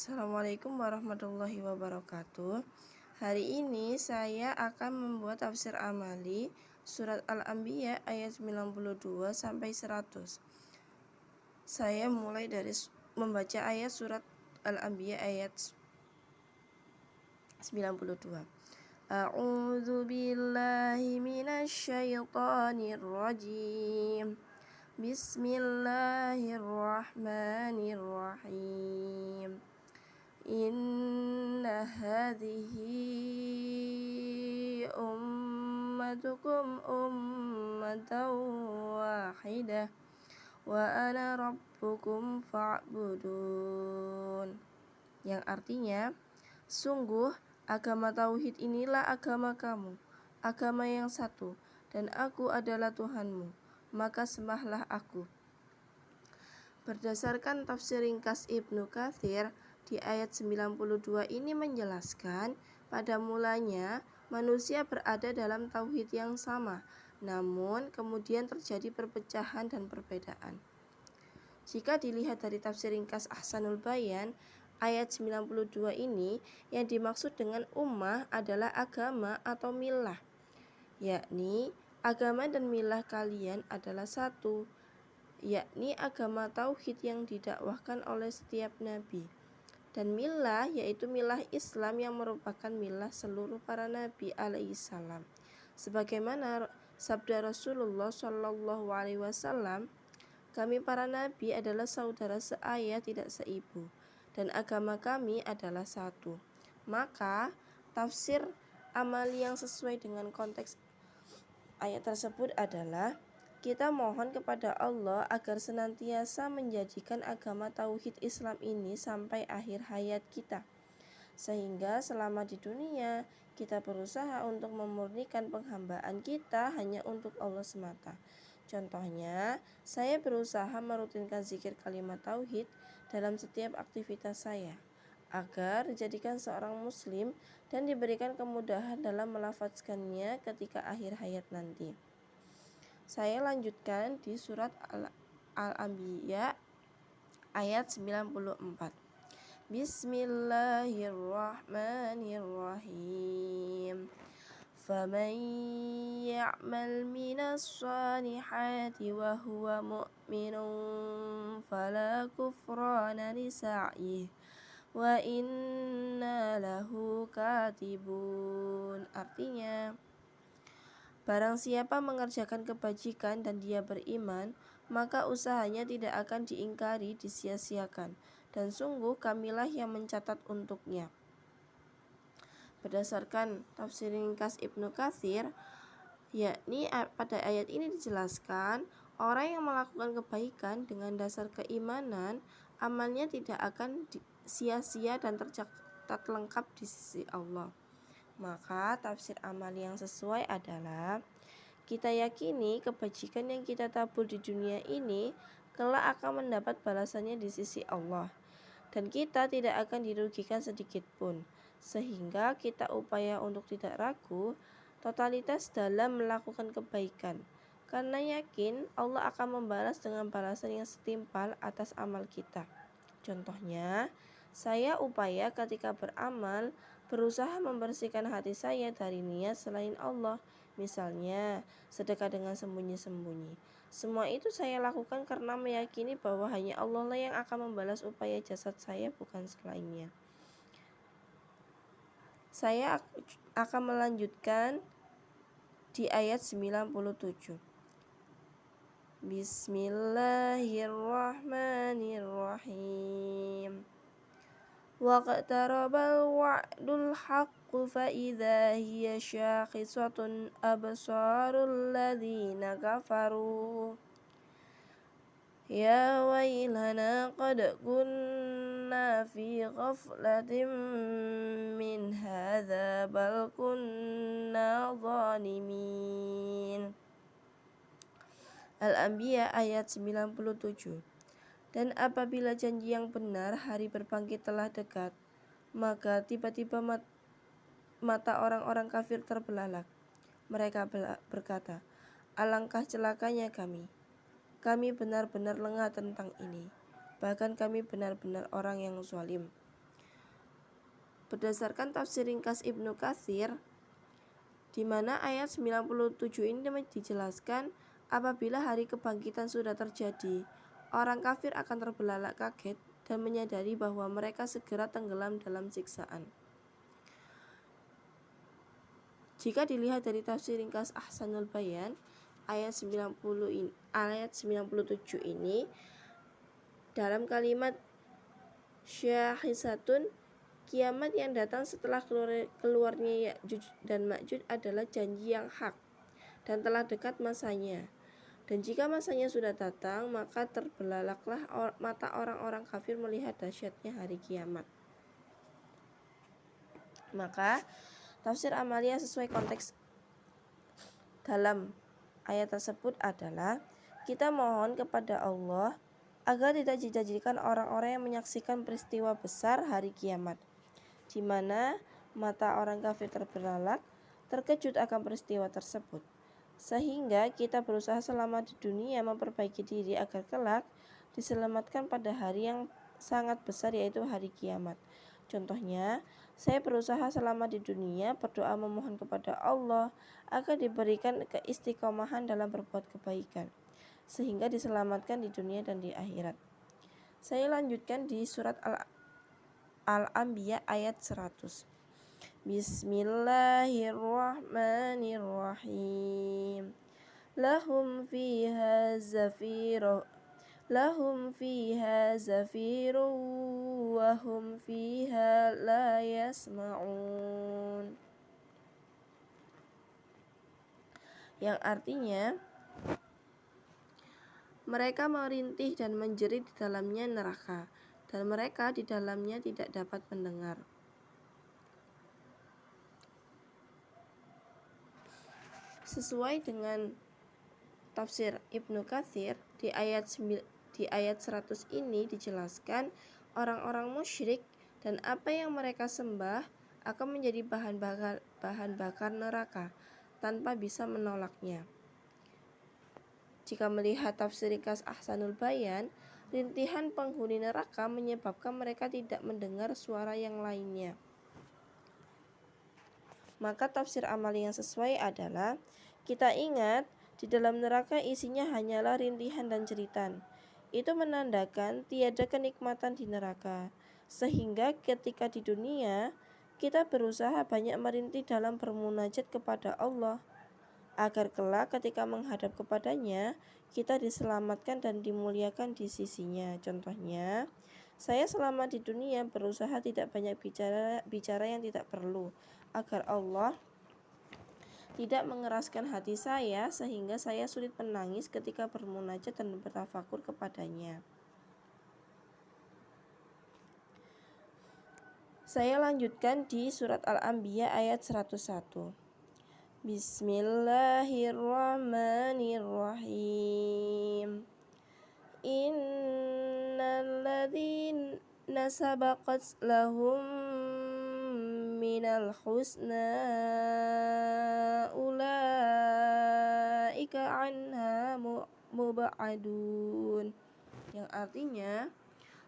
Assalamualaikum warahmatullahi wabarakatuh. Hari ini saya akan membuat tafsir amali surat Al-Anbiya ayat 92 sampai 100. Saya mulai dari membaca ayat surat Al-Anbiya ayat 92. A'udzu billahi minasy syaithanir rajim. Bismillahirrahmanirrahim. Inna hadhihi ummatukum ummatan wahidah wa ana rabbukum fa'budun. Yang artinya, sungguh agama tauhid inilah agama kamu, agama yang satu, dan aku adalah Tuhanmu, maka sembahlah aku. Berdasarkan tafsir ringkas Ibnu Katsir, di ayat 92 ini menjelaskan pada mulanya manusia berada dalam tauhid yang sama, namun kemudian terjadi perpecahan dan perbedaan. Jika dilihat dari tafsir ringkas Ahsanul Bayan, ayat 92 ini yang dimaksud dengan ummah adalah agama atau milah, yakni agama dan milah kalian adalah satu, yakni agama tauhid yang didakwahkan oleh setiap nabi. Dan milah yaitu milah Islam yang merupakan milah seluruh para nabi alaihissalam. Sebagaimana sabda Rasulullah Shallallahu Alaihi Wasallam, kami para nabi adalah saudara seayah tidak seibu, dan agama kami adalah satu. Maka tafsir amali yang sesuai dengan konteks ayat tersebut adalah kita mohon kepada Allah agar senantiasa menjadikan agama tauhid Islam ini sampai akhir hayat kita, sehingga selama di dunia kita berusaha untuk memurnikan penghambaan kita hanya untuk Allah semata. Contohnya, saya berusaha merutinkan zikir kalimat tauhid dalam setiap aktivitas saya, agar dijadikan seorang muslim dan diberikan kemudahan dalam melafazkannya ketika akhir hayat nanti. Saya lanjutkan di surat Al-Anbiya ayat 94. Bismillahirrahmanirrahim. Faman ya'mal minas salihati wa huwa mu'minun fala kufrana li sa'yih wa inna lahu katibun. Artinya, barang siapa mengerjakan kebajikan dan dia beriman, maka usahanya tidak akan diingkari, disia-siakan, dan sungguh kamilah yang mencatat untuknya. Berdasarkan tafsir ringkas Ibnu Katsir, yakni pada ayat ini dijelaskan orang yang melakukan kebaikan dengan dasar keimanan, amalnya tidak akan sia-sia dan tercatat lengkap di sisi Allah. Maka tafsir amali yang sesuai adalah kita yakini kebajikan yang kita tabur di dunia ini kelak akan mendapat balasannya di sisi Allah, dan kita tidak akan dirugikan sedikit pun, sehingga kita upaya untuk tidak ragu totalitas dalam melakukan kebaikan, karena yakin Allah akan membalas dengan balasan yang setimpal atas amal kita. Contohnya, saya upaya ketika beramal berusaha membersihkan hati saya dari niat selain Allah, misalnya sedekah dengan sembunyi-sembunyi. Semua itu saya lakukan karena meyakini bahwa hanya Allah lah yang akan membalas upaya jasad saya, bukan selainnya. Saya akan melanjutkan di ayat 97. Bismillahirrahmanirrahim. Waqtarabal wa'dul haqqu fa idza hiya syakhisatun absarul ladzina kafaru ya wailana qad kunna fi ghaflatin min hadza bal kunna zalimin. Al-Anbiya ayat 97. Dan apabila janji yang benar, hari berbangkit telah dekat, maka tiba-tiba mata orang-orang kafir terbelalak. Mereka berkata, alangkah celakanya kami benar-benar lengah tentang ini, bahkan kami benar-benar orang yang zalim. Berdasarkan tafsir ringkas Ibnu Katsir, di mana ayat 97 ini dijelaskan apabila hari kebangkitan sudah terjadi, orang kafir akan terbelalak kaget dan menyadari bahwa mereka segera tenggelam dalam siksaan. Jika dilihat dari tafsir ringkas Ahsanul Bayan, ayat 97 ini dalam kalimat syahisatun, kiamat yang datang setelah keluarnya Ya'juj dan Ma'juj adalah janji yang hak dan telah dekat masanya. Dan jika masanya sudah datang, maka terbelalaklah mata orang-orang kafir melihat dahsyatnya hari kiamat. Maka tafsir amalia sesuai konteks dalam ayat tersebut adalah kita mohon kepada Allah agar tidak dijadikan orang-orang yang menyaksikan peristiwa besar hari kiamat, di mana mata orang kafir terbelalak, terkejut akan peristiwa tersebut. Sehingga kita berusaha selama di dunia memperbaiki diri agar kelak diselamatkan pada hari yang sangat besar, yaitu hari kiamat. Contohnya, saya berusaha selama di dunia berdoa memohon kepada Allah agar diberikan keistiqomahan dalam berbuat kebaikan, sehingga diselamatkan di dunia dan di akhirat. Saya lanjutkan di surat Al-Anbiya ayat 100. Bismillahirrahmanirrahim. Lahum fiha zafiru wa hum fiha la yasma'un. Yang artinya, mereka merintih dan menjerit di dalamnya neraka, dan mereka di dalamnya tidak dapat mendengar. Sesuai dengan tafsir Ibnu Katsir, di ayat 100 ini dijelaskan orang-orang musyrik dan apa yang mereka sembah akan menjadi bahan bakar neraka tanpa bisa menolaknya. Jika melihat tafsir ringkas Ahsanul Bayan, rintihan penghuni neraka menyebabkan mereka tidak mendengar suara yang lainnya. Maka tafsir amali yang sesuai adalah kita ingat di dalam neraka isinya hanyalah rintihan dan jeritan. Itu menandakan tiada kenikmatan di neraka, sehingga ketika di dunia kita berusaha banyak merintih dalam bermunajat kepada Allah agar kelak ketika menghadap kepadanya kita diselamatkan dan dimuliakan di sisinya. Contohnya, saya selama di dunia berusaha tidak banyak bicara yang tidak perlu agar Allah tidak mengeraskan hati saya sehingga saya sulit menangis ketika bermunajat dan bertafakur kepadanya. Saya lanjutkan di surat Al-Anbiya ayat 101. Bismillahirrahmanirrahim. Innalladzina sabaqat lahum minal husna ulaika anha mub'adun. Yang artinya,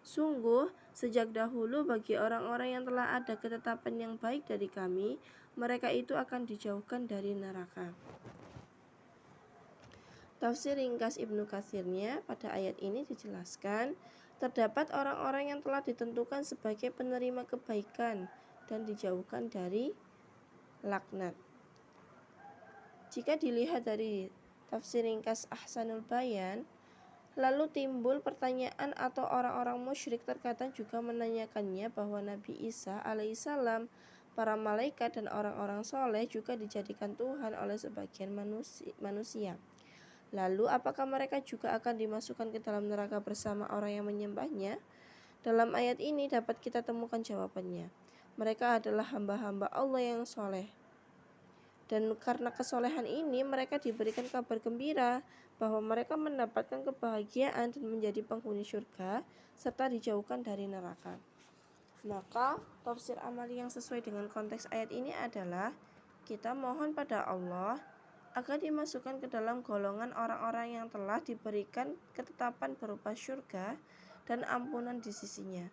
sungguh sejak dahulu bagi orang-orang yang telah ada ketetapan yang baik dari kami, mereka itu akan dijauhkan dari neraka. Tafsir ringkas Ibnu Katsirnya pada ayat ini dijelaskan, terdapat orang-orang yang telah ditentukan sebagai penerima kebaikan dan dijauhkan dari laknat. Jika dilihat dari tafsir ringkas Ahsanul Bayan, lalu timbul pertanyaan atau orang-orang musyrik terkadang juga menanyakannya bahwa Nabi Isa alaihissalam, para malaikat dan orang-orang soleh juga dijadikan Tuhan oleh sebagian manusia. Lalu apakah mereka juga akan dimasukkan ke dalam neraka bersama orang yang menyembahnya? Dalam ayat ini dapat kita temukan jawabannya. Mereka adalah hamba-hamba Allah yang soleh. Dan karena kesolehan ini mereka diberikan kabar gembira bahwa mereka mendapatkan kebahagiaan dan menjadi penghuni surga serta dijauhkan dari neraka. Maka tafsir amali yang sesuai dengan konteks ayat ini adalah kita mohon pada Allah agar dimasukkan ke dalam golongan orang-orang yang telah diberikan ketetapan berupa surga dan ampunan di sisinya.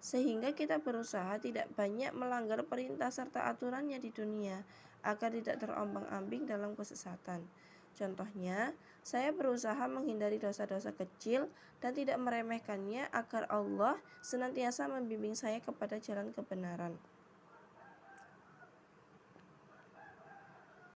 Sehingga kita berusaha tidak banyak melanggar perintah serta aturannya di dunia, agar tidak terombang-ambing dalam kesesatan. Contohnya, saya berusaha menghindari dosa-dosa kecil dan tidak meremehkannya agar Allah senantiasa membimbing saya kepada jalan kebenaran.